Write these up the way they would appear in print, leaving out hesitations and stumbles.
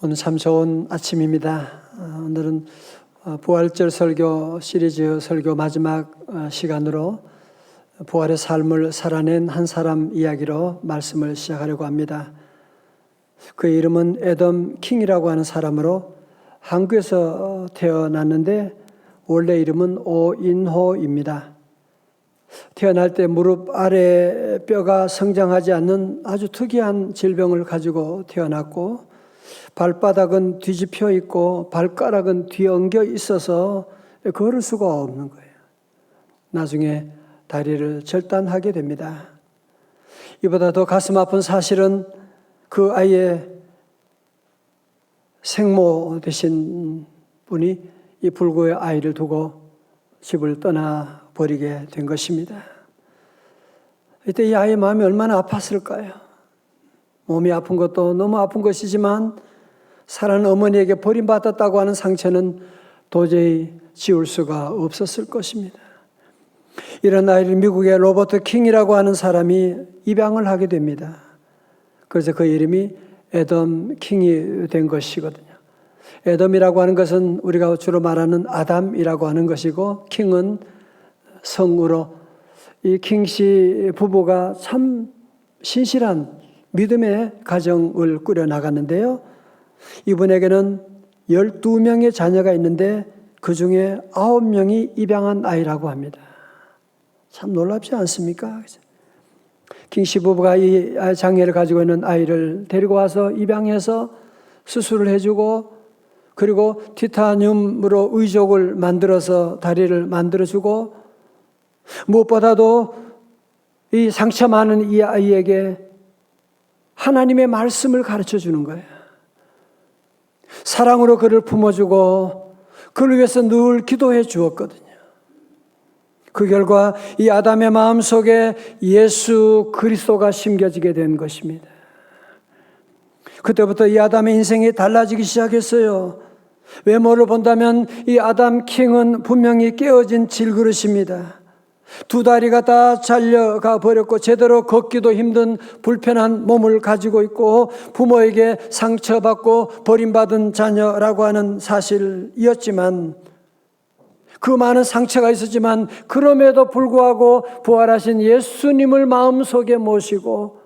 오늘 참 좋은 아침입니다. 오늘은 부활절 설교 시리즈 설교 마지막 시간으로 부활의 삶을 살아낸 한 사람 이야기로 말씀을 시작하려고 합니다. 그의 이름은 애덤 킹이라고 하는 사람으로 한국에서 태어났는데 원래 이름은 오인호입니다. 태어날 때 무릎 아래 뼈가 성장하지 않는 아주 특이한 질병을 가지고 태어났고 발바닥은 뒤집혀 있고 발가락은 뒤엉겨 있어서 걸을 수가 없는 거예요. 나중에 다리를 절단하게 됩니다. 이보다 더 가슴 아픈 사실은 그 아이의 생모 되신 분이 이 불구의 아이를 두고 집을 떠나버리게 된 것입니다. 이때 이 아이의 마음이 얼마나 아팠을까요? 몸이 아픈 것도 너무 아픈 것이지만 사랑하는 어머니에게 버림받았다고 하는 상처는 도저히 지울 수가 없었을 것입니다. 이런 아이를 미국의 로버트 킹이라고 하는 사람이 입양을 하게 됩니다. 그래서 그 이름이 애덤 킹이 된 것이거든요. 애덤이라고 하는 것은 우리가 주로 말하는 아담이라고 하는 것이고 킹은 성으로 이 킹씨 부부가 참 신실한 믿음의 가정을 꾸려나갔는데요. 이분에게는 12명의 자녀가 있는데 그 중에 9명이 입양한 아이라고 합니다. 참 놀랍지 않습니까? 킹씨 부부가 이 장애를 가지고 있는 아이를 데리고 와서 입양해서 수술을 해주고 그리고 티타늄으로 의족을 만들어서 다리를 만들어주고 무엇보다도 이 상처 많은 이 아이에게 하나님의 말씀을 가르쳐 주는 거예요. 사랑으로 그를 품어주고 그를 위해서 늘 기도해 주었거든요. 그 결과 이 아담의 마음속에 예수 그리스도가 심겨지게 된 것입니다. 그때부터 이 아담의 인생이 달라지기 시작했어요. 외모를 본다면 이 아담 킹은 분명히 깨어진 질그릇입니다. 두 다리가 다 잘려가 버렸고 제대로 걷기도 힘든 불편한 몸을 가지고 있고 부모에게 상처받고 버림받은 자녀라고 하는 사실이었지만 그 많은 상처가 있었지만 그럼에도 불구하고 부활하신 예수님을 마음속에 모시고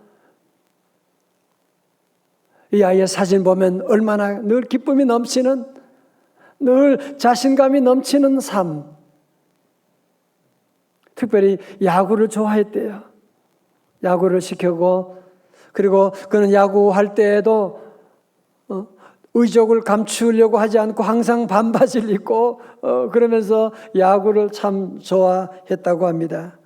이 아이의 사진 보면 얼마나 늘 기쁨이 넘치는 늘 자신감이 넘치는 삶. 특별히 야구를 좋아했대요. 야구를 시켜고 그리고 그는 야구할 때에도 의족을 감추려고 하지 않고 항상 반바지를 입고 그러면서 야구를 참 좋아했다고 합니다.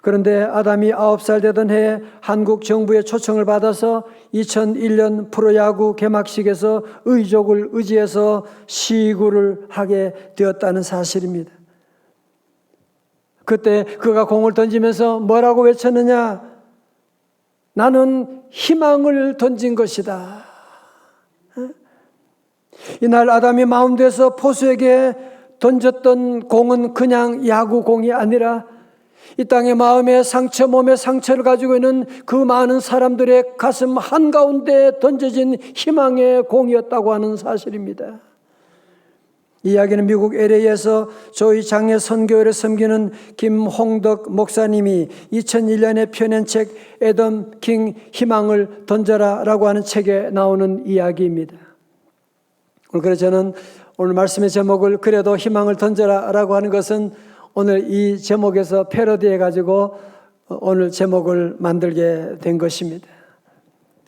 그런데 아담이 9살 되던 해에 한국 정부의 초청을 받아서 2001년 프로야구 개막식에서 의족을 의지해서 시구를 하게 되었다는 사실입니다. 그때 그가 공을 던지면서 뭐라고 외쳤느냐? 나는 희망을 던진 것이다. 이날 아담이 마운드에서 포수에게 던졌던 공은 그냥 야구공이 아니라 이 땅의 마음의 상처, 몸의 상처를 가지고 있는 그 많은 사람들의 가슴 한가운데 던져진 희망의 공이었다고 하는 사실입니다. 이 이야기는 미국 LA에서 저희 장애 선교회를 섬기는 김홍덕 목사님이 2001년에 펴낸 책 애덤 킹 희망을 던져라라고 하는 책에 나오는 이야기입니다. 그래서 저는 오늘 말씀의 제목을 그래도 희망을 던져라라고 하는 것은 오늘 이 제목에서 패러디해 가지고 오늘 제목을 만들게 된 것입니다.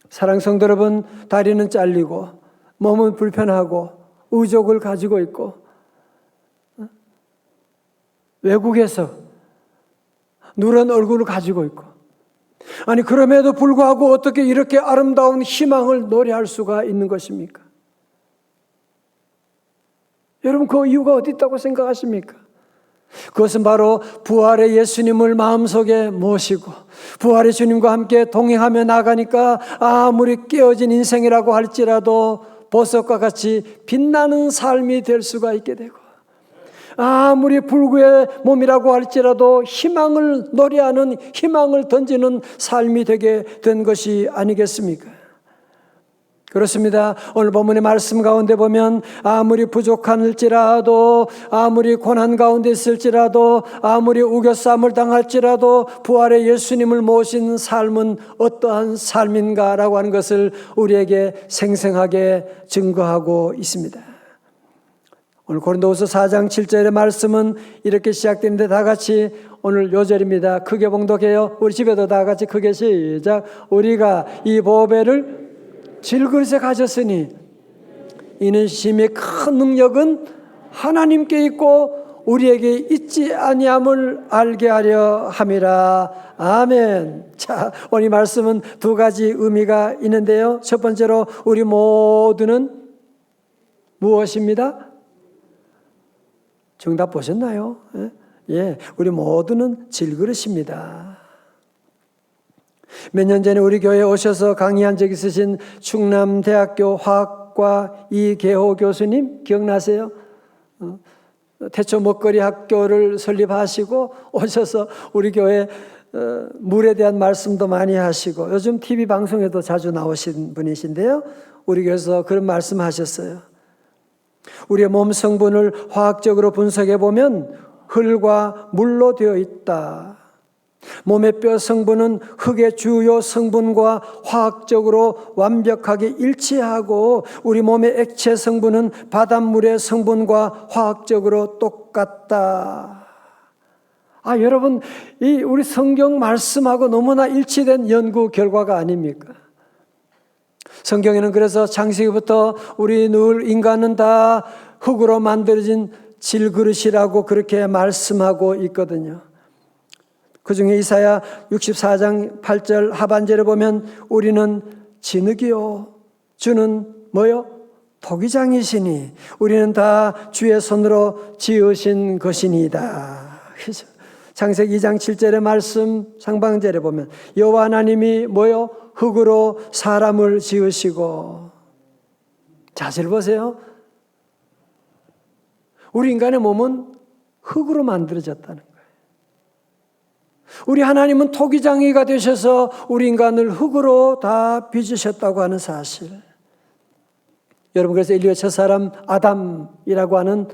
사랑하는 성도 여러분, 다리는 잘리고 몸은 불편하고 의족을 가지고 있고 외국에서 누런 얼굴을 가지고 있고 아니 그럼에도 불구하고 어떻게 이렇게 아름다운 희망을 노래할 수가 있는 것입니까? 여러분 그 이유가 어디 있다고 생각하십니까? 그것은 바로 부활의 예수님을 마음속에 모시고 부활의 주님과 함께 동행하며 나가니까 아무리 깨어진 인생이라고 할지라도 보석과 같이 빛나는 삶이 될 수가 있게 되고 아무리 불구의 몸이라고 할지라도 희망을 노래하는 희망을 던지는 삶이 되게 된 것이 아니겠습니까? 그렇습니다. 오늘 본문의 말씀 가운데 보면 아무리 부족할지라도, 아무리 고난 가운데 있을지라도, 아무리 우겨싸움을 당할지라도 부활의 예수님을 모신 삶은 어떠한 삶인가라고 하는 것을 우리에게 생생하게 증거하고 있습니다. 오늘 고린도후서 4장 7절의 말씀은 이렇게 시작되는데 다 같이 오늘 요절입니다. 크게 봉독해요. 우리 집에도 다 같이 크게 시작. 우리가 이 보배를 질그릇에 가졌으니 이는 심히 큰 능력은 하나님께 있고 우리에게 있지 아니함을 알게 하려 함이라. 아멘. 자, 오늘 이 말씀은 두 가지 의미가 있는데요. 첫 번째로 우리 모두는 무엇입니다? 정답 보셨나요? 예, 우리 모두는 질그릇입니다. 몇 년 전에 우리 교회에 오셔서 강의한 적 있으신 충남대학교 화학과 이계호 교수님 기억나세요? 태초 먹거리 학교를 설립하시고 오셔서 우리 교회 물에 대한 말씀도 많이 하시고 요즘 TV 방송에도 자주 나오신 분이신데요. 우리 교회에서 그런 말씀하셨어요. 우리의 몸 성분을 화학적으로 분석해 보면 흙과 물로 되어 있다. 몸의 뼈 성분은 흙의 주요 성분과 화학적으로 완벽하게 일치하고 우리 몸의 액체 성분은 바닷물의 성분과 화학적으로 똑같다. 여러분, 이 우리 성경 말씀하고 너무나 일치된 연구 결과가 아닙니까? 성경에는 그래서 창세기부터 우리 늘 인간은 다 흙으로 만들어진 질그릇이라고 그렇게 말씀하고 있거든요. 그 중에 이사야 64장 8절 하반절에 보면 우리는 진흙이요 주는 뭐요? 토기장이시니 우리는 다 주의 손으로 지으신 것이니이다. 창세기 2장 7절의 말씀 상반절에 보면 여호와 하나님이 뭐요? 흙으로 사람을 지으시고. 자세를 보세요. 우리 인간의 몸은 흙으로 만들어졌다는 거예요. 우리 하나님은 토기장이가 되셔서 우리 인간을 흙으로 다 빚으셨다고 하는 사실. 여러분, 그래서 인류의 첫사람 아담이라고 하는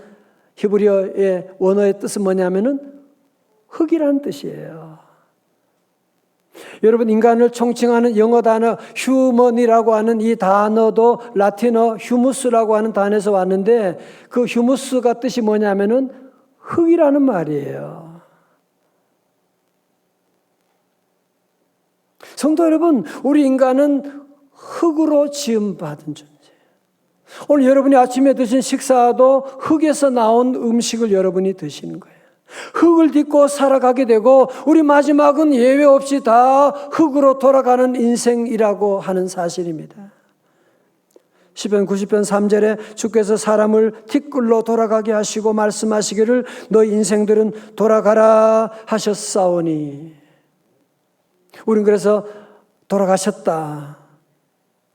히브리어의 원어의 뜻은 뭐냐면은 흙이라는 뜻이에요. 여러분, 인간을 총칭하는 영어 단어 휴먼이라고 하는 이 단어도 라틴어 휴무스라고 하는 단어에서 왔는데 그 휴무스가 뜻이 뭐냐면은 흙이라는 말이에요. 성도 여러분, 우리 인간은 흙으로 지음받은 존재예요. 오늘 여러분이 아침에 드신 식사도 흙에서 나온 음식을 여러분이 드시는 거예요. 흙을 딛고 살아가게 되고 우리 마지막은 예외 없이 다 흙으로 돌아가는 인생이라고 하는 사실입니다. 시편 90편 3절에 주께서 사람을 티끌로 돌아가게 하시고 말씀하시기를 너희 인생들은 돌아가라 하셨사오니. 우린 그래서 돌아가셨다.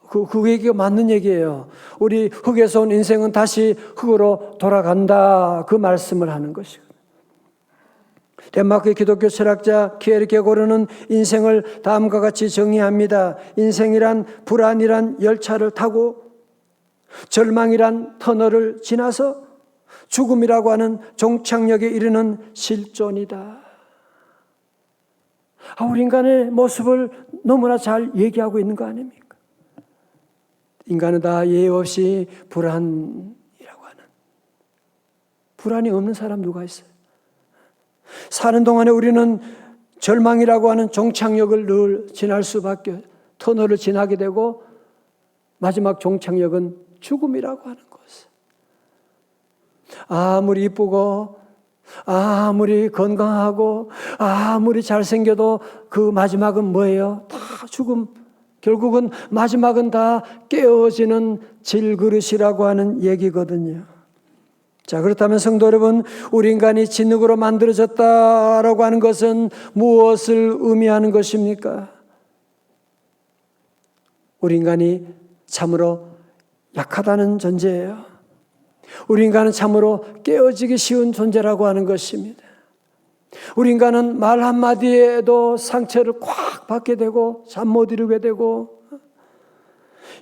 그 얘기가 맞는 얘기예요. 우리 흙에서 온 인생은 다시 흙으로 돌아간다. 그 말씀을 하는 것이거든요. 덴마크의 기독교 철학자 키에르케고르는 인생을 다음과 같이 정의합니다. 인생이란 불안이란 열차를 타고 절망이란 터널을 지나서 죽음이라고 하는 종착역에 이르는 실존이다. 우리 인간의 모습을 너무나 잘 얘기하고 있는 거 아닙니까? 인간은 다 예의 없이 불안이라고 하는, 불안이 없는 사람 누가 있어요? 사는 동안에 우리는 절망이라고 하는 종착역을 늘 지날 수밖에, 터널을 지나게 되고 마지막 종착역은 죽음이라고 하는 것. 아무리 이쁘고 아무리 건강하고 아무리 잘생겨도 그 마지막은 뭐예요? 다 죽음. 결국은 마지막은 다 깨어지는 질그릇이라고 하는 얘기거든요. 자, 그렇다면 성도 여러분, 우리 인간이 진흙으로 만들어졌다라고 하는 것은 무엇을 의미하는 것입니까? 우리 인간이 참으로 약하다는 존재예요. 우리 인간은 참으로 깨어지기 쉬운 존재라고 하는 것입니다. 우리 인간은 말 한마디에도 상처를 콱 받게 되고 잠 못 이루게 되고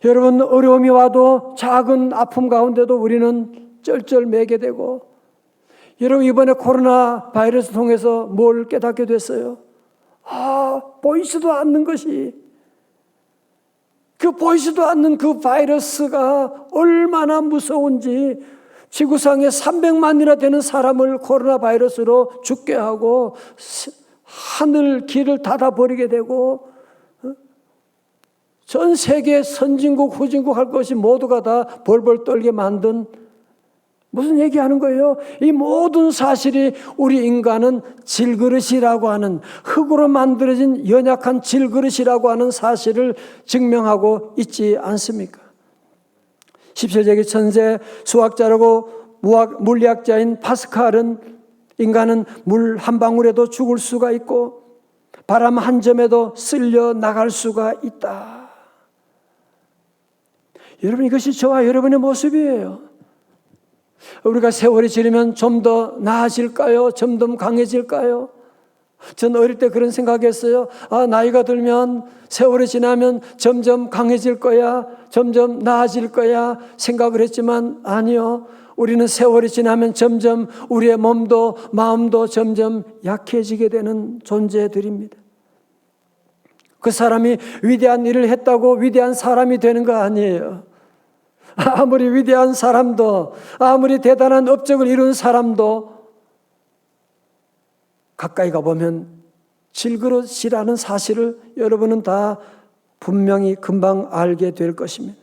여러분, 어려움이 와도 작은 아픔 가운데도 우리는 쩔쩔매게 되고, 여러분, 이번에 코로나 바이러스 통해서 뭘 깨닫게 됐어요? 보이지도 않는 것이, 그 보이지도 않는 그 바이러스가 얼마나 무서운지, 지구상에 300만이나 되는 사람을 코로나 바이러스로 죽게 하고 하늘 길을 닫아버리게 되고, 전 세계 선진국 후진국 할 것이 모두가 다 벌벌 떨게 만든, 무슨 얘기하는 거예요? 이 모든 사실이 우리 인간은 질그릇이라고 하는, 흙으로 만들어진 연약한 질그릇이라고 하는 사실을 증명하고 있지 않습니까? 17세기 천재 수학자라고 물리학자인 파스칼은 인간은 물 한 방울에도 죽을 수가 있고 바람 한 점에도 쓸려 나갈 수가 있다. 여러분, 이것이 저와 여러분의 모습이에요. 우리가 세월이 지르면 좀 더 나아질까요? 좀 더 강해질까요? 전 어릴 때 그런 생각했어요. 나이가 들면, 세월이 지나면 점점 강해질 거야, 점점 나아질 거야 생각을 했지만 아니요. 우리는 세월이 지나면 점점 우리의 몸도 마음도 점점 약해지게 되는 존재들입니다. 그 사람이 위대한 일을 했다고 위대한 사람이 되는 거 아니에요. 아무리 위대한 사람도, 아무리 대단한 업적을 이룬 사람도 가까이 가보면 질그릇이라는 사실을 여러분은 다 분명히 금방 알게 될 것입니다.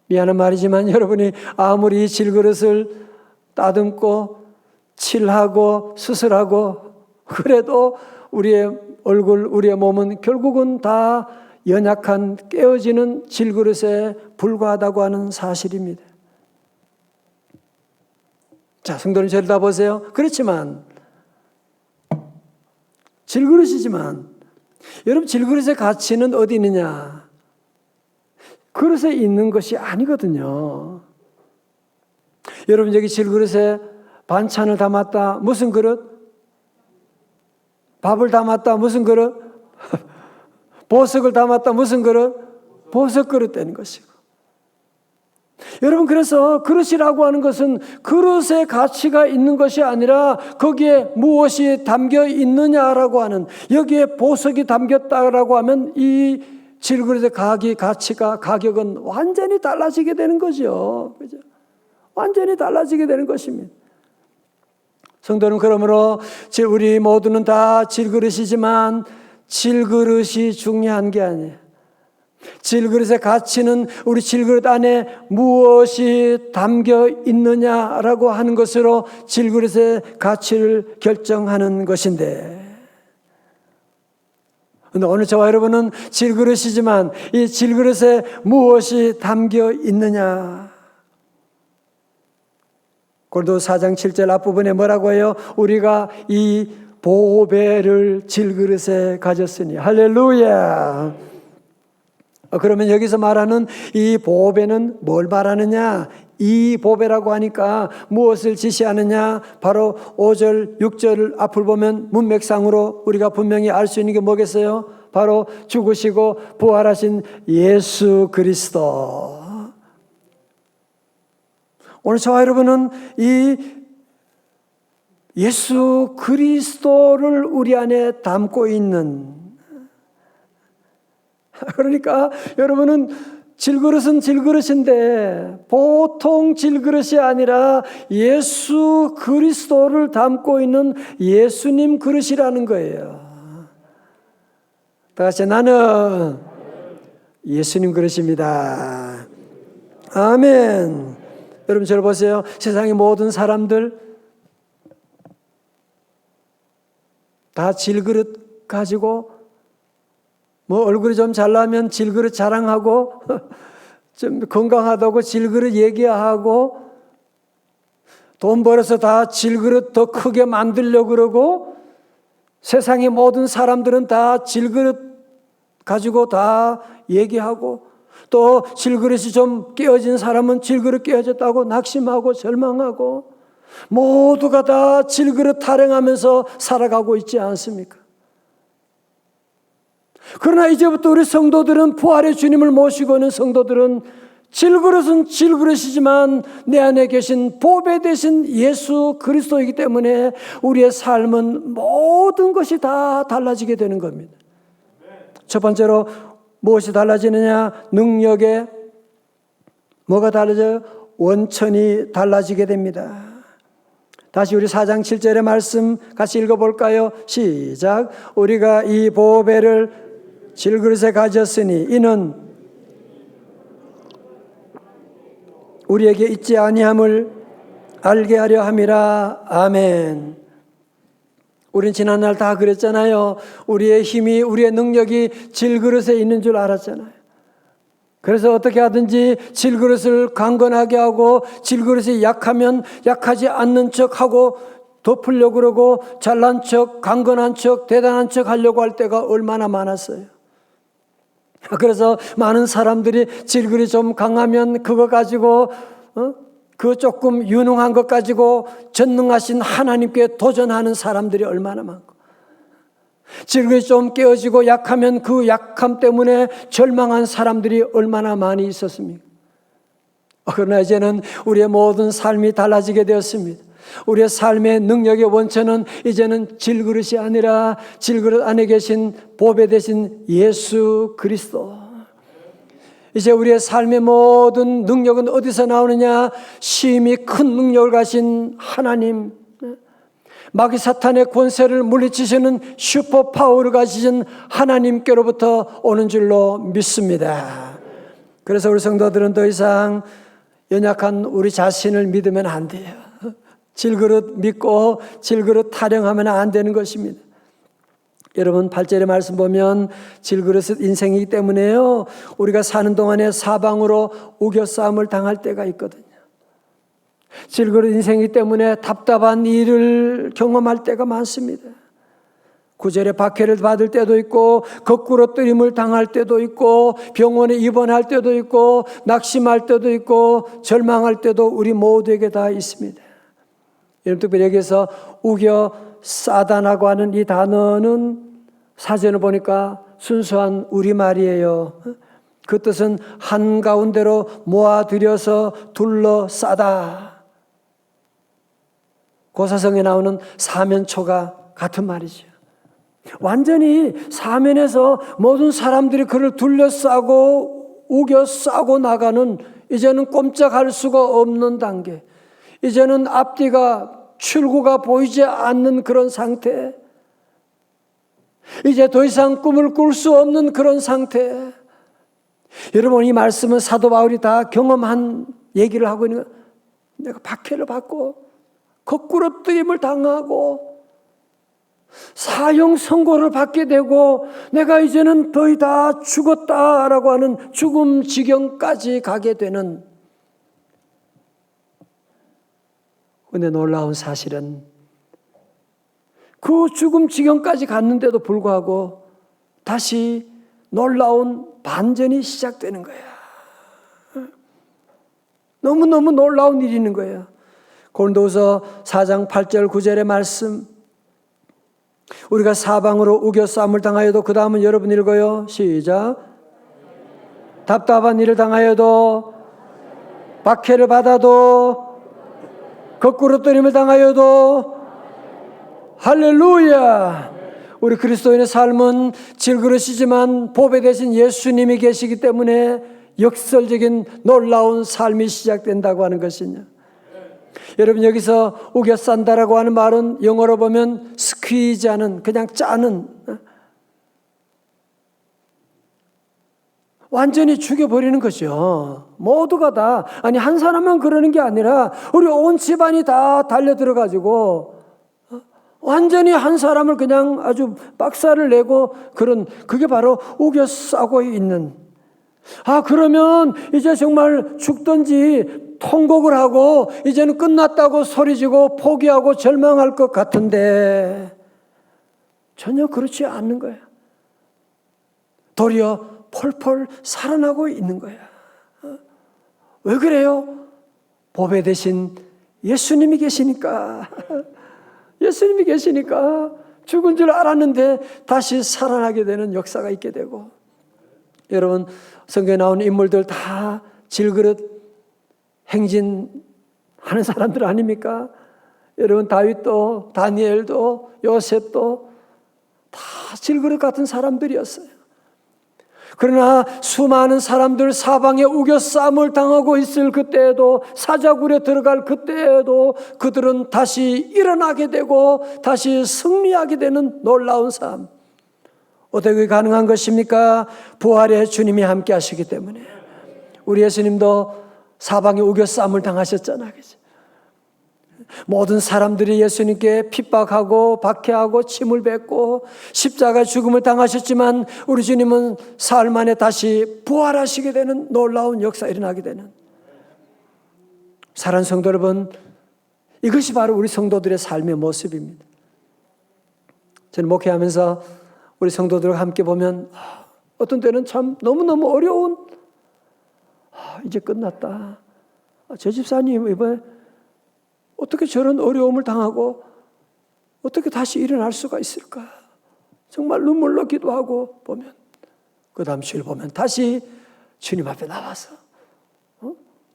미안한 말이지만 여러분이 아무리 질그릇을 따듬고 칠하고 수술하고 그래도 우리의 얼굴, 우리의 몸은 결국은 다 연약한 깨어지는 질그릇에 불과하다고 하는 사실입니다. 자, 성도님, 저를 다 보세요. 그렇지만 질그릇이지만 여러분, 질그릇의 가치는 어디 있느냐? 그릇에 있는 것이 아니거든요. 여러분, 여기 질그릇에 반찬을 담았다. 무슨 그릇? 밥을 담았다. 무슨 그릇? 보석을 담았다. 무슨 그릇? 보석 그릇 되는 것이고. 여러분, 그래서 그릇이라고 하는 것은 그릇의 가치가 있는 것이 아니라 거기에 무엇이 담겨 있느냐라고 하는, 여기에 보석이 담겼다라고 하면 이 질그릇의 가치가, 가격은 완전히 달라지게 되는 거죠. 그죠? 완전히 달라지게 되는 것입니다. 성도는 그러므로 우리 모두는 다 질그릇이지만 질그릇이 중요한 게 아니에요. 질그릇의 가치는 우리 질그릇 안에 무엇이 담겨 있느냐라고 하는 것으로 질그릇의 가치를 결정하는 것인데, 그런데 오늘 저와 여러분은 질그릇이지만 이 질그릇에 무엇이 담겨 있느냐? 고린도서 4장 7절 앞부분에 뭐라고 해요? 우리가 이 보배를 질그릇에 가졌으니. 할렐루야. 그러면 여기서 말하는 이 보배는 뭘 말하느냐? 이 보배라고 하니까 무엇을 지시하느냐? 바로 5절, 6절 앞을 보면 문맥상으로 우리가 분명히 알 수 있는 게 뭐겠어요? 바로 죽으시고 부활하신 예수 그리스도. 오늘 저와 여러분은 이 예수 그리스도를 우리 안에 담고 있는, 그러니까 여러분은 질그릇은 질그릇인데 보통 질그릇이 아니라 예수 그리스도를 담고 있는 예수님 그릇이라는 거예요. 다 같이, 나는 예수님 그릇입니다. 아멘. 여러분, 저를 보세요. 세상의 모든 사람들 다 질그릇 가지고, 뭐 얼굴이 좀 잘나면 질그릇 자랑하고, 좀 건강하다고 질그릇 얘기하고, 돈 벌어서 다 질그릇 더 크게 만들려고 그러고, 세상의 모든 사람들은 다 질그릇 가지고 다 얘기하고, 또 질그릇이 좀 깨어진 사람은 질그릇 깨어졌다고 낙심하고 절망하고, 모두가 다 질그릇 타령하면서 살아가고 있지 않습니까? 그러나 이제부터 우리 성도들은, 부활의 주님을 모시고 있는 성도들은 질그릇은 질그릇이지만 내 안에 계신 보배 되신 예수 그리스도이기 때문에 우리의 삶은 모든 것이 다 달라지게 되는 겁니다. 첫 번째로 무엇이 달라지느냐? 능력에 뭐가 달라져요? 원천이 달라지게 됩니다. 다시 우리 4장 7절의 말씀 같이 읽어볼까요? 시작. 우리가 이 보배를 질그릇에 가졌으니 이는 우리에게 있지 아니함을 알게 하려 함이라. 아멘. 우린 지난날 다 그랬잖아요. 우리의 힘이, 우리의 능력이 질그릇에 있는 줄 알았잖아요. 그래서 어떻게 하든지 질그릇을 강건하게 하고, 질그릇이 약하면 약하지 않는 척하고 덮으려고 그러고, 잘난 척, 강건한 척, 대단한 척 하려고 할 때가 얼마나 많았어요. 그래서 많은 사람들이 질그릇이 좀 강하면 그거 가지고 그 조금 유능한 것 가지고 전능하신 하나님께 도전하는 사람들이 얼마나 많고, 질그릇이 좀 깨어지고 약하면 그 약함 때문에 절망한 사람들이 얼마나 많이 있었습니까? 그러나 이제는 우리의 모든 삶이 달라지게 되었습니다. 우리의 삶의 능력의 원천은 이제는 질그릇이 아니라 질그릇 안에 계신 보배 되신 예수 그리스도. 이제 우리의 삶의 모든 능력은 어디서 나오느냐? 심히 큰 능력을 가신 하나님, 마귀 사탄의 권세를 물리치시는 슈퍼 파워를 가지신 하나님께로부터 오는 줄로 믿습니다. 그래서 우리 성도들은 더 이상 연약한 우리 자신을 믿으면 안 돼요. 질그릇 믿고 질그릇 타령하면 안 되는 것입니다. 여러분 8절의 말씀 보면 질그릇은 인생이기 때문에요, 우리가 사는 동안에 사방으로 우겨싸움을 당할 때가 있거든요. 질그릇 인생이기 때문에 답답한 일을 경험할 때가 많습니다. 9절에 박해를 받을 때도 있고, 거꾸로 뜨림을 당할 때도 있고, 병원에 입원할 때도 있고, 낙심할 때도 있고, 절망할 때도 우리 모두에게 다 있습니다. 여러분 특별히 여기서 우겨 싸다라고 하는 이 단어는 사전을 보니까 순수한 우리말이에요. 그 뜻은 한가운데로 모아들여서 둘러싸다. 고사성에 나오는 사면초가 같은 말이죠. 완전히 사면에서 모든 사람들이 그를 둘러싸고 우겨싸고 나가는, 이제는 꼼짝할 수가 없는 단계, 이제는 앞뒤가 출구가 보이지 않는 그런 상태, 이제 더 이상 꿈을 꿀 수 없는 그런 상태. 여러분 이 말씀은 사도 바울이 다 경험한 얘기를 하고 있는 거예요. 내가 박해를 받고 거꾸로 뜨임을 당하고 사형 선고를 받게 되고, 내가 이제는 거의 다 죽었다라고 하는 죽음 지경까지 가게 되는. 그런데 놀라운 사실은 그 죽음 지경까지 갔는데도 불구하고 다시 놀라운 반전이 시작되는 거야. 너무너무 놀라운 일이 있는 거예요. 고린도후서 4장 8절 9절의 말씀, 우리가 사방으로 우겨싸움을 당하여도, 그 다음은 여러분 읽어요. 시작. 답답한 일을 당하여도, 박해를 받아도, 거꾸로 뜨림을 당하여도, 할렐루야. 우리 그리스도인의 삶은 질그릇이지만 보배 되신 예수님이 계시기 때문에 역설적인 놀라운 삶이 시작된다고 하는 것이냐. 여러분 여기서 우겨싼다라고 하는 말은 영어로 보면 스퀴즈하는, 그냥 짜는, 완전히 죽여버리는 거죠. 모두가 다, 아니 한 사람만 그러는 게 아니라 우리 온 집안이 다 달려들어가지고 완전히 한 사람을 그냥 아주 박살을 내고, 그런, 그게 바로 우겨싸고 있는. 그러면 이제 정말 죽든지 통곡을 하고 이제는 끝났다고 소리지고 포기하고 절망할 것 같은데 전혀 그렇지 않는 거야. 도리어 펄펄 살아나고 있는 거야. 왜 그래요? 보배 대신 예수님이 계시니까. 예수님이 계시니까 죽은 줄 알았는데 다시 살아나게 되는 역사가 있게 되고, 여러분 성경에 나오는 인물들 다 질그릇 행진하는 사람들 아닙니까? 여러분 다윗도 다니엘도 요셉도 다 질그릇 같은 사람들이었어요. 그러나 수많은 사람들 사방에 우겨싸움을 당하고 있을 그때에도, 사자굴에 들어갈 그때에도 그들은 다시 일어나게 되고 다시 승리하게 되는 놀라운 삶. 어떻게 가능한 것입니까? 부활의 주님이 함께 하시기 때문에. 우리 예수님도 사방에 우겨싸움을 당하셨잖아요. 그죠? 모든 사람들이 예수님께 핍박하고 박해하고 침을 뱉고 십자가 죽음을 당하셨지만 우리 주님은 사흘 만에 다시 부활하시게 되는 놀라운 역사가 일어나게 되는, 사랑하는 성도 여러분, 이것이 바로 우리 성도들의 삶의 모습입니다. 저는 목회하면서 우리 성도들과 함께 보면 어떤 때는 참 너무너무 어려운, 이제 끝났다, 저 집사님 이번에 어떻게 저런 어려움을 당하고 어떻게 다시 일어날 수가 있을까? 정말 눈물로 기도하고 보면, 그 다음 주일 보면 다시 주님 앞에 나와서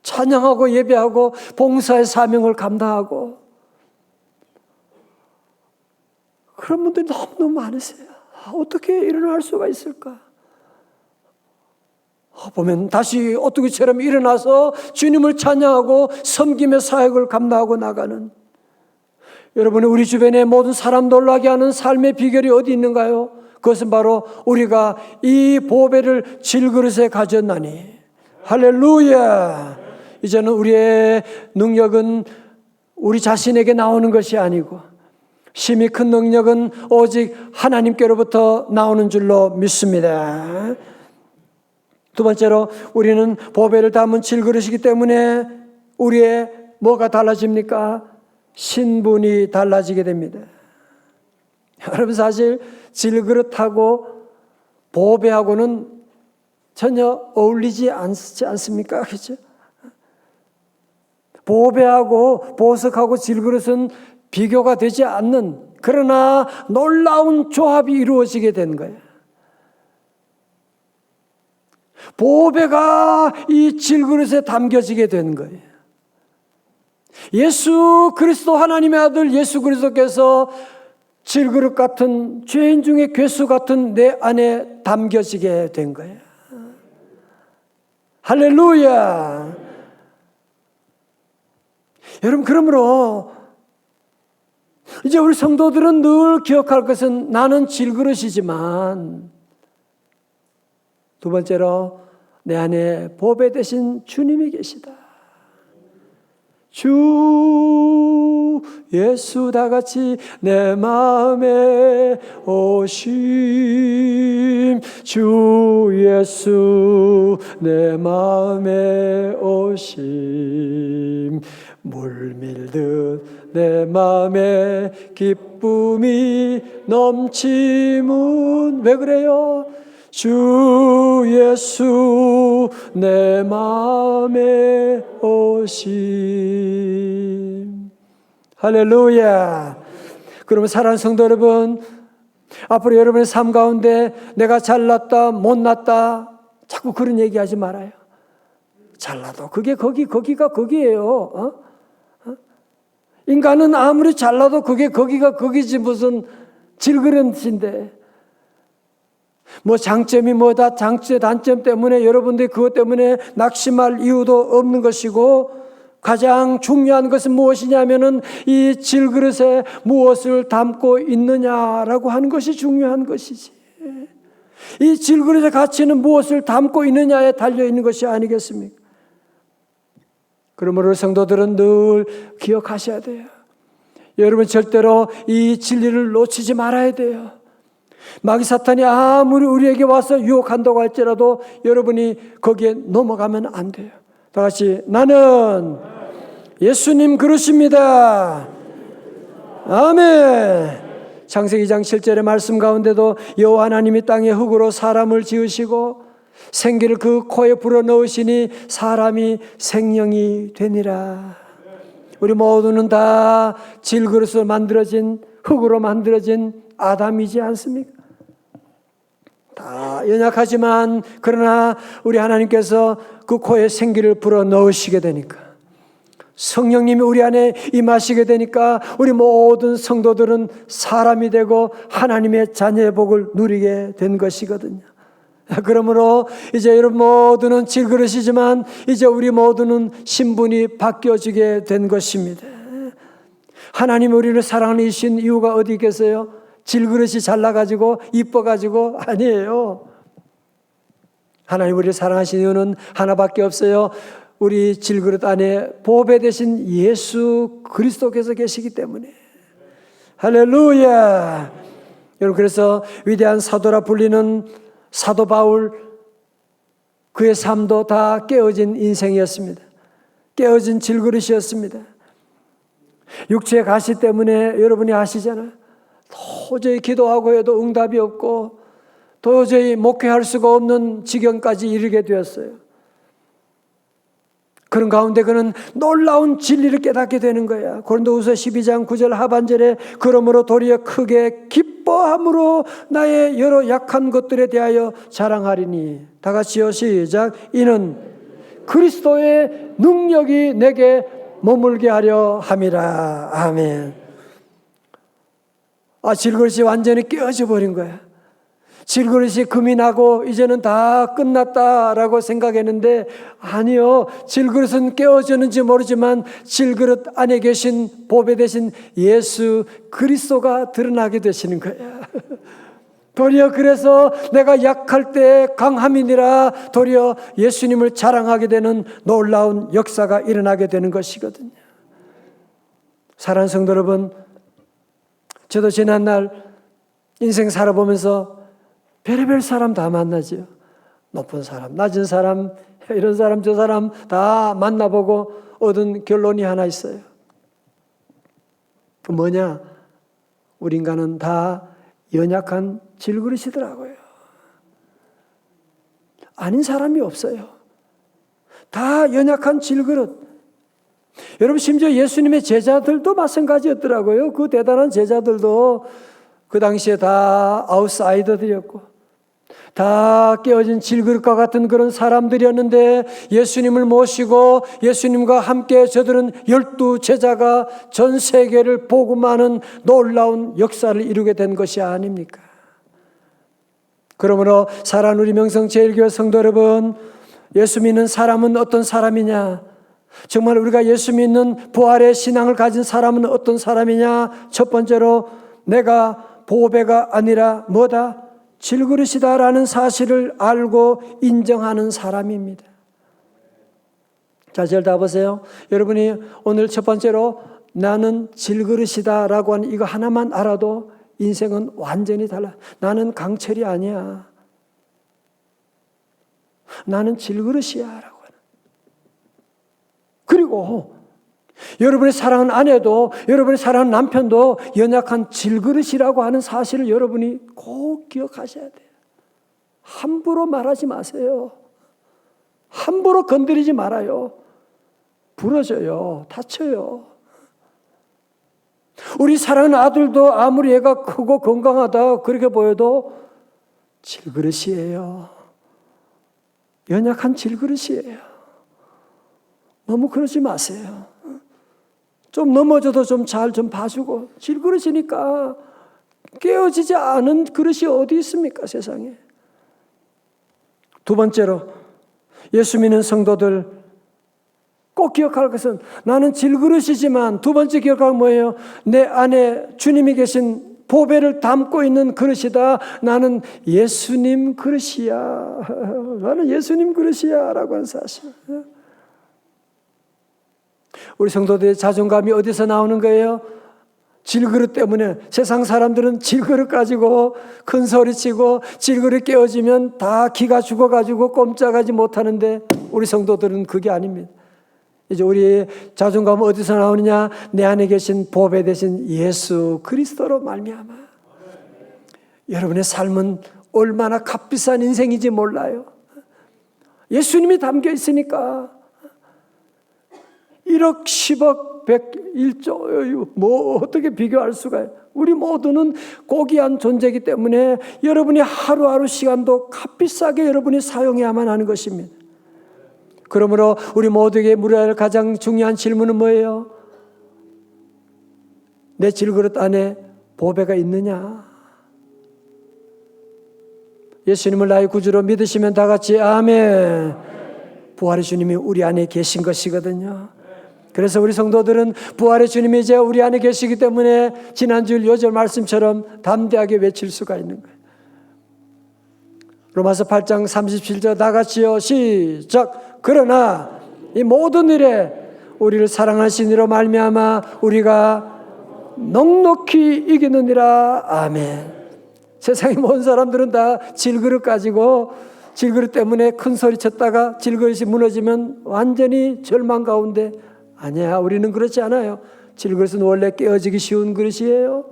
찬양하고 예배하고 봉사의 사명을 감당하고, 그런 분들이 너무너무 많으세요. 어떻게 일어날 수가 있을까? 보면 다시 어떻게처럼 일어나서 주님을 찬양하고 섬김의 사역을 감당하고 나가는, 여러분 우리 주변의 모든 사람 놀라게 하는 삶의 비결이 어디 있는가요? 그것은 바로 우리가 이 보배를 질그릇에 가졌나니. 할렐루야. 이제는 우리의 능력은 우리 자신에게 나오는 것이 아니고 심히 큰 능력은 오직 하나님께로부터 나오는 줄로 믿습니다. 두 번째로, 우리는 보배를 담은 질그릇이기 때문에 우리의 뭐가 달라집니까? 신분이 달라지게 됩니다. 여러분 사실 질그릇하고 보배하고는 전혀 어울리지 않지 않습니까? 그렇죠? 보배하고 보석하고 질그릇은 비교가 되지 않는, 그러나 놀라운 조합이 이루어지게 된 거예요. 보배가 이 질그릇에 담겨지게 된 거예요. 예수 그리스도, 하나님의 아들 예수 그리스도께서 질그릇 같은, 죄인 중에 괴수 같은 내 안에 담겨지게 된 거예요. 할렐루야. 여러분, 그러므로 이제 우리 성도들은 늘 기억할 것은 나는 질그릇이지만, 두 번째로 내 안에 보배 되신 주님이 계시다. 주 예수 다 같이 내 마음에 오심, 주 예수 내 마음에 오심, 물밀듯 내 마음에 기쁨이 넘치문. 왜 그래요? 주 예수 내 마음에 오심. 할렐루야. 그러면 사랑하는 성도 여러분, 앞으로 여러분의 삶 가운데 내가 잘났다 못났다 자꾸 그런 얘기하지 말아요. 잘나도 그게 거기가 거기예요. 인간은 아무리 잘나도 그게 거기가 거기지 무슨 질그릇인데, 뭐 장점이 뭐다, 단점 때문에 여러분들이 그것 때문에 낙심할 이유도 없는 것이고, 가장 중요한 것은 무엇이냐면은 이 질그릇에 무엇을 담고 있느냐라고 하는 것이 중요한 것이지, 이 질그릇의 가치는 무엇을 담고 있느냐에 달려있는 것이 아니겠습니까? 그러므로 성도들은 늘 기억하셔야 돼요. 여러분 절대로 이 진리를 놓치지 말아야 돼요. 마귀 사탄이 아무리 우리에게 와서 유혹한다고 할지라도 여러분이 거기에 넘어가면 안 돼요. 다 같이 나는 예수님 그릇입니다. 아멘. 창세기 2장 7절의 말씀 가운데도 여호와 하나님이 땅에 흙으로 사람을 지으시고 생기를 그 코에 불어넣으시니 사람이 생명이 되니라. 우리 모두는 다 질그릇으로 만들어진 흙으로 만들어진 아담이지 않습니까? 다 연약하지만 그러나 우리 하나님께서 그 코에 생기를 불어 넣으시게 되니까, 성령님이 우리 안에 임하시게 되니까 우리 모든 성도들은 사람이 되고 하나님의 자녀의 복을 누리게 된 것이거든요. 그러므로 이제 여러분 모두는 질그릇이지만 이제 우리 모두는 신분이 바뀌어지게 된 것입니다. 하나님이 우리를 사랑하신 이유가 어디 있겠어요? 질그릇이 잘나가지고 이뻐가지고 아니에요. 하나님 우리를 사랑하신 이유는 하나밖에 없어요. 우리 질그릇 안에 보배 되신 예수 그리스도께서 계시기 때문에. 할렐루야. 여러분, 그래서 위대한 사도라 불리는 사도 바울, 그의 삶도 다 깨어진 인생이었습니다. 깨어진 질그릇이었습니다. 육체의 가시 때문에 여러분이 아시잖아요. 도저히 기도하고 해도 응답이 없고 도저히 목회할 수가 없는 지경까지 이르게 되었어요. 그런 가운데 그는 놀라운 진리를 깨닫게 되는 거야. 고린도후서 12장 9절 하반절에 그러므로 도리어 크게 기뻐함으로 나의 여러 약한 것들에 대하여 자랑하리니. 다 같이요, 시작. 이는 그리스도의 능력이 내게 머물게 하려 함이라. 아멘. 질그릇이 완전히 깨어져 버린 거야. 질그릇이 금이 나고 이제는 다 끝났다라고 생각했는데 아니요. 질그릇은 깨어졌는지 모르지만 질그릇 안에 계신 보배 되신 예수 그리스도가 드러나게 되시는 거야. 도리어 그래서 내가 약할 때 강함이니라 도리어 예수님을 자랑하게 되는 놀라운 역사가 일어나게 되는 것이거든요. 사랑하는 성도 여러분, 저도 지난날 인생 살아보면서 별의별 사람 다 만나죠. 높은 사람, 낮은 사람, 이런 사람, 저 사람 다 만나보고 얻은 결론이 하나 있어요. 그 뭐냐? 우리 인간은 다 연약한 질그릇이더라고요. 아닌 사람이 없어요. 다 연약한 질그릇. 여러분, 심지어 예수님의 제자들도 마찬가지였더라고요. 그 대단한 제자들도 그 당시에 다 아웃사이더들이었고 다 깨어진 질그릇과 같은 그런 사람들이었는데 예수님을 모시고 예수님과 함께 저들은 12제자가 전 세계를 복음하는 놀라운 역사를 이루게 된 것이 아닙니까? 그러므로 사랑하는 우리 명성제일교회 성도 여러분, 예수 믿는 사람은 어떤 사람이냐? 정말 우리가 예수 믿는 부활의 신앙을 가진 사람은 어떤 사람이냐? 첫 번째로 내가 보배가 아니라 뭐다? 질그릇이다라는 사실을 알고 인정하는 사람입니다. 자, 잘 다 보세요. 여러분이 오늘 첫 번째로 나는 질그릇이다라고 하는 이거 하나만 알아도 인생은 완전히 달라. 나는 강철이 아니야. 나는 질그릇이야 라고 하는. 그리고 여러분의 사랑하는 아내도 여러분의 사랑하는 남편도 연약한 질그릇이라고 하는 사실을 여러분이 꼭 기억하셔야 돼요. 함부로 말하지 마세요. 함부로 건드리지 말아요. 부러져요. 다쳐요. 우리 사랑하는 아들도 아무리 애가 크고 건강하다 그렇게 보여도 질그릇이에요. 연약한 질그릇이에요. 너무 그러지 마세요. 좀 넘어져도 좀 잘 좀 봐주고. 질그릇이니까 깨어지지 않은 그릇이 어디 있습니까, 세상에. 두 번째로 예수 믿는 성도들 꼭 기억할 것은 나는 질그릇이지만 두 번째 기억할 뭐예요? 내 안에 주님이 계신 보배를 담고 있는 그릇이다. 나는 예수님 그릇이야. 나는 예수님 그릇이야 라고 하는 사실. 우리 성도들의 자존감이 어디서 나오는 거예요? 질그릇 때문에. 세상 사람들은 질그릇 가지고 큰 소리치고 질그릇 깨어지면 다 기가 죽어가지고 꼼짝하지 못하는데 우리 성도들은 그게 아닙니다. 이제 우리의 자존감은 어디서 나오느냐? 내 안에 계신 보배 되신 예수 그리스도로 말미암아. 여러분의 삶은 얼마나 값비싼 인생인지 몰라요. 예수님이 담겨 있으니까. 이 1억, 10억, 100, 1조, 뭐 어떻게 비교할 수가 있어요? 우리 모두는 고귀한 존재이기 때문에 여러분이 하루하루 시간도 값비싸게 여러분이 사용해야만 하는 것입니다. 그러므로 우리 모두에게 물어야 할 가장 중요한 질문은 뭐예요? 내 질그릇 안에 보배가 있느냐? 예수님을 나의 구주로 믿으시면 다 같이 아멘. 부활의 주님이 우리 안에 계신 것이거든요. 그래서 우리 성도들은 부활의 주님이 이제 우리 안에 계시기 때문에 지난주 요절 말씀처럼 담대하게 외칠 수가 있는 거예요. 로마서 8장 37절 다 같이요. 시작. 그러나 이 모든 일에 우리를 사랑하신 이로 말미암아 우리가 넉넉히 이기느니라. 아멘. 세상의 모든 사람들은 다 질그릇 가지고 질그릇 때문에 큰 소리 쳤다가 질그릇이 무너지면 완전히 절망 가운데, 아니야, 우리는 그렇지 않아요. 질그릇은 원래 깨어지기 쉬운 그릇이에요.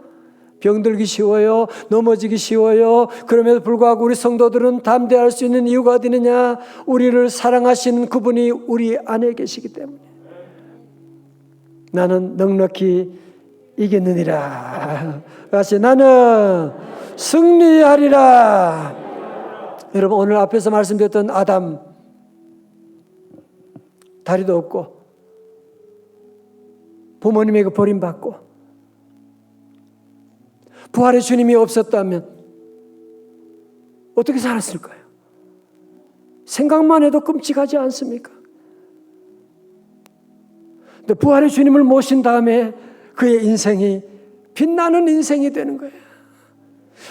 병들기 쉬워요. 넘어지기 쉬워요. 그럼에도 불구하고 우리 성도들은 담대할 수 있는 이유가 어디 있느냐? 우리를 사랑하시는 그분이 우리 안에 계시기 때문에. 나는 넉넉히 이겼느니라. 다시 나는 승리하리라. 여러분, 오늘 앞에서 말씀드렸던 아담, 다리도 없고 부모님에게 버림받고 부활의 주님이 없었다면 어떻게 살았을까요? 생각만 해도 끔찍하지 않습니까? 근데 부활의 주님을 모신 다음에 그의 인생이 빛나는 인생이 되는 거예요.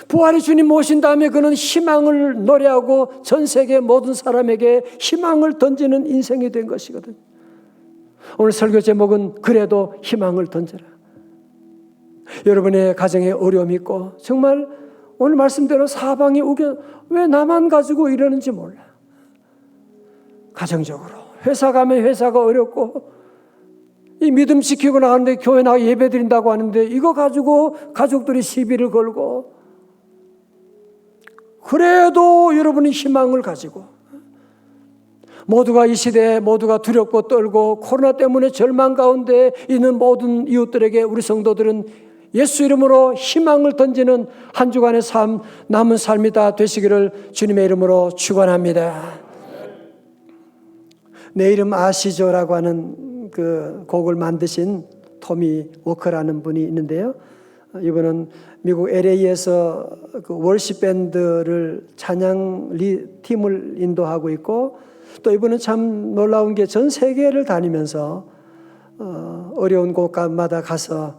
부활의 주님 모신 다음에 그는 희망을 노래하고 전 세계 모든 사람에게 희망을 던지는 인생이 된 것이거든요. 오늘 설교 제목은 그래도 희망을 던져라. 여러분의 가정에 어려움이 있고 정말 오늘 말씀대로 사방이 우겨, 왜 나만 가지고 이러는지 몰라. 가정적으로 회사 가면 회사가 어렵고 이 믿음 지키고 나가는데 교회 나가 예배 드린다고 하는데 이거 가지고 가족들이 시비를 걸고, 그래도 여러분이 희망을 가지고, 모두가 이 시대에 모두가 두렵고 떨고 코로나 때문에 절망 가운데 있는 모든 이웃들에게 우리 성도들은 예수 이름으로 희망을 던지는 한 주간의 삶, 남은 삶이 다 되시기를 주님의 이름으로 축원합니다. 내 이름 아시죠라고 하는 그 곡을 만드신 토미 워커라는 분이 있는데요. 이분은 미국 LA에서 그 월십 밴드를 찬양 팀을 인도하고 있고, 또 이분은 참 놀라운 게 전 세계를 다니면서 어려운 곳마다 가서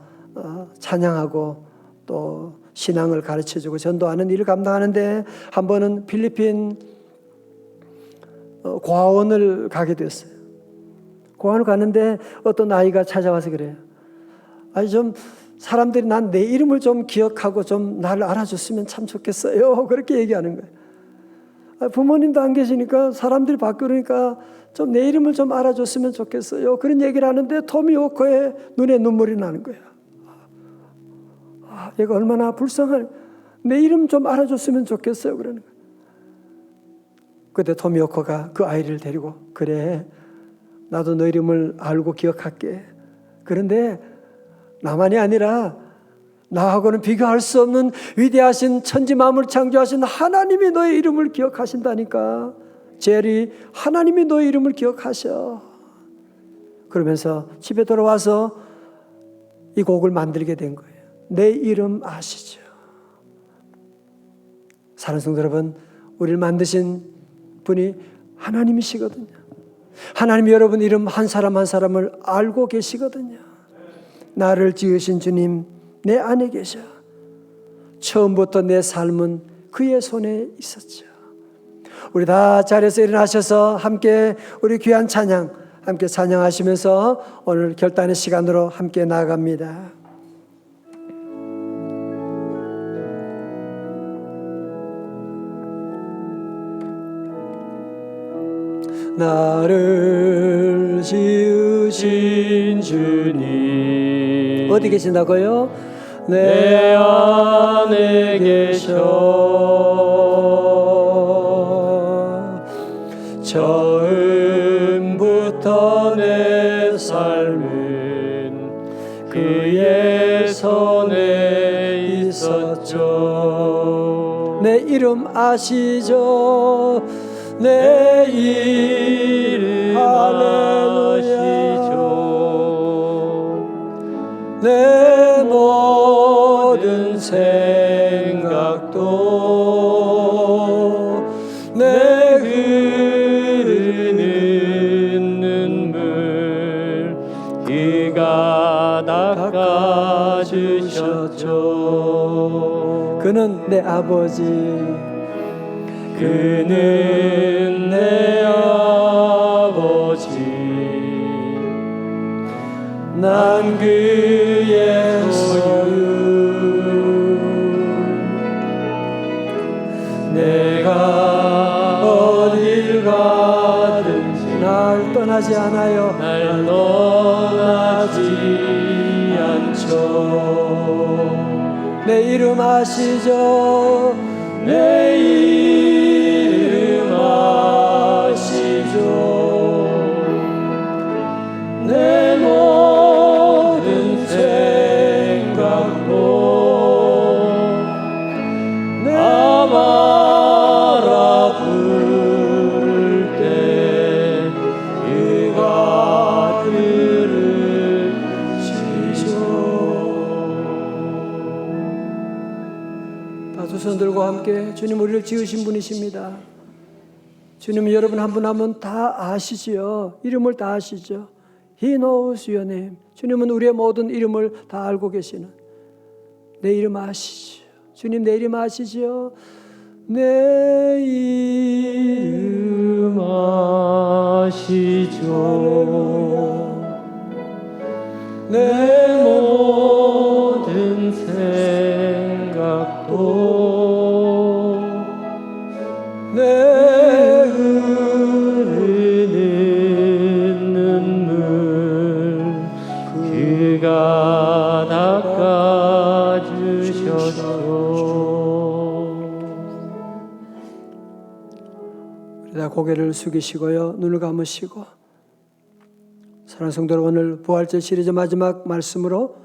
찬양하고 또 신앙을 가르쳐주고 전도하는 일을 감당하는데, 한 번은 필리핀 고아원을 가게 됐어요. 고아원을 갔는데 어떤 아이가 찾아와서 그래요. 아니 좀 사람들이 난 내 이름을 좀 기억하고 좀 나를 알아줬으면 참 좋겠어요. 그렇게 얘기하는 거예요. 부모님도 안 계시니까 사람들이 바뀌니까 좀 내 이름을 좀 알아줬으면 좋겠어요. 그런 얘기를 하는데 토미 워커의 눈에 눈물이 나는 거예요. 얘가 얼마나 불쌍한, 내 이름 좀 알아줬으면 좋겠어요. 그러는 거예요. 그때 토미 워커가 그 아이를 데리고, 그래, 나도 너 이름을 알고 기억할게. 그런데 나만이 아니라 나하고는 비교할 수 없는 위대하신 천지 만물 창조하신 하나님이 너의 이름을 기억하신다니까. 제리, 하나님이 너의 이름을 기억하셔. 그러면서 집에 돌아와서 이 곡을 만들게 된 거예요. 내 이름 아시죠? 사랑하는 성도 여러분, 우리를 만드신 분이 하나님이시거든요. 하나님이 여러분 이름 한 사람 한 사람을 알고 계시거든요. 나를 지으신 주님 내 안에 계셔. 처음부터 내 삶은 그의 손에 있었죠. 우리 다 자리에서 일어나셔서 함께 우리 귀한 찬양 함께 찬양하시면서 오늘 결단의 시간으로 함께 나아갑니다. 나를 지으신 주님 어디 계신다고요? 내 안에 계셔. 처음부터 내 나의 삶은 그의 손에 있었죠. 내 이름 아시죠? 내 이름 아시죠? 내 모든 생각도 내 흐르는 눈물 그가 닦아주셨죠. 그는 내 아버지, 그는 내 아버지, 난 그의 소유. 내가 어딜 가든지 날 떠나지 않아요. 날 떠나지 않죠. 내 이름 아시죠? 내 이름 아시죠. 내 모든 생각도 나 바라 부를 때 그가 들으시죠. 다 두 손 들고 함께 주님 우리를 지으신 분이십니다. 주님은 여러분 한 분 한 분 다 아시지요. 이름을 다 아시죠. He knows your name. 주님은 우리의 모든 이름을 다 알고 계시는, 내 이름 아시죠. 주님 내 이름 아시죠. 내 이름 아시죠. 내 모든 생각도 내 흐르는 눈물 그가 닦아주셨죠. 다 고개를 숙이시고요, 눈을 감으시고, 사랑하는 성도 여러분, 오늘 부활절 시리즈 마지막 말씀으로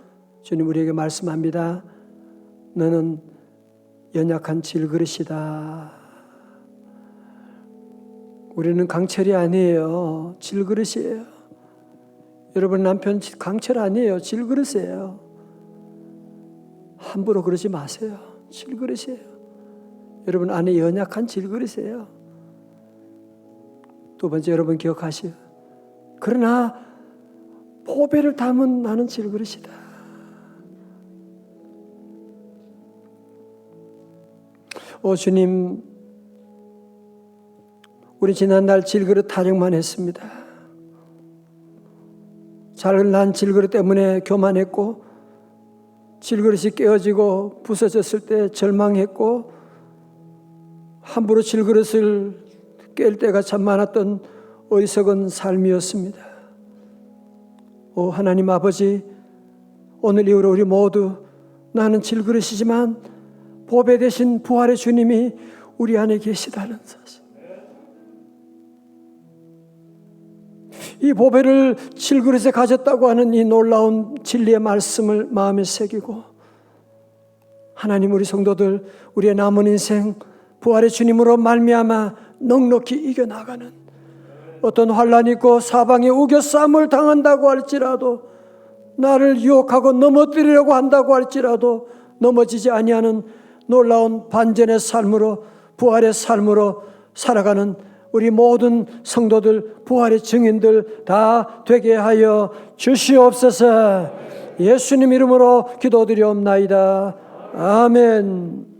주님 우리에게 말씀합니다. 너는 연약한 질그릇이다. 우리는 강철이 아니에요. 질그릇이에요. 여러분 남편 강철 아니에요. 질그릇이에요. 함부로 그러지 마세요. 질그릇이에요. 여러분 안에 연약한 질그릇이에요. 두 번째, 여러분 기억하시오. 그러나 보배를 담은 나는 질그릇이다. 오 주님, 우리 지난날 질그릇 타령만 했습니다. 잘난 질그릇 때문에 교만했고, 질그릇이 깨어지고 부서졌을 때 절망했고, 함부로 질그릇을 깰 때가 참 많았던 어리석은 삶이었습니다. 오 하나님 아버지, 오늘 이후로 우리 모두 나는 질그릇이지만 보배 되신 부활의 주님이 우리 안에 계시다는 사실, 이 보배를 질그릇에 가졌다고 하는 이 놀라운 진리의 말씀을 마음에 새기고, 하나님 우리 성도들 우리의 남은 인생 부활의 주님으로 말미암아 넉넉히 이겨나가는, 어떤 환난이 있고 사방에 우겨싸움을 당한다고 할지라도, 나를 유혹하고 넘어뜨리려고 한다고 할지라도 넘어지지 아니하는 놀라운 반전의 삶으로, 부활의 삶으로 살아가는 우리 모든 성도들, 부활의 증인들 다 되게 하여 주시옵소서. 예수님 이름으로 기도드리옵나이다. 아멘.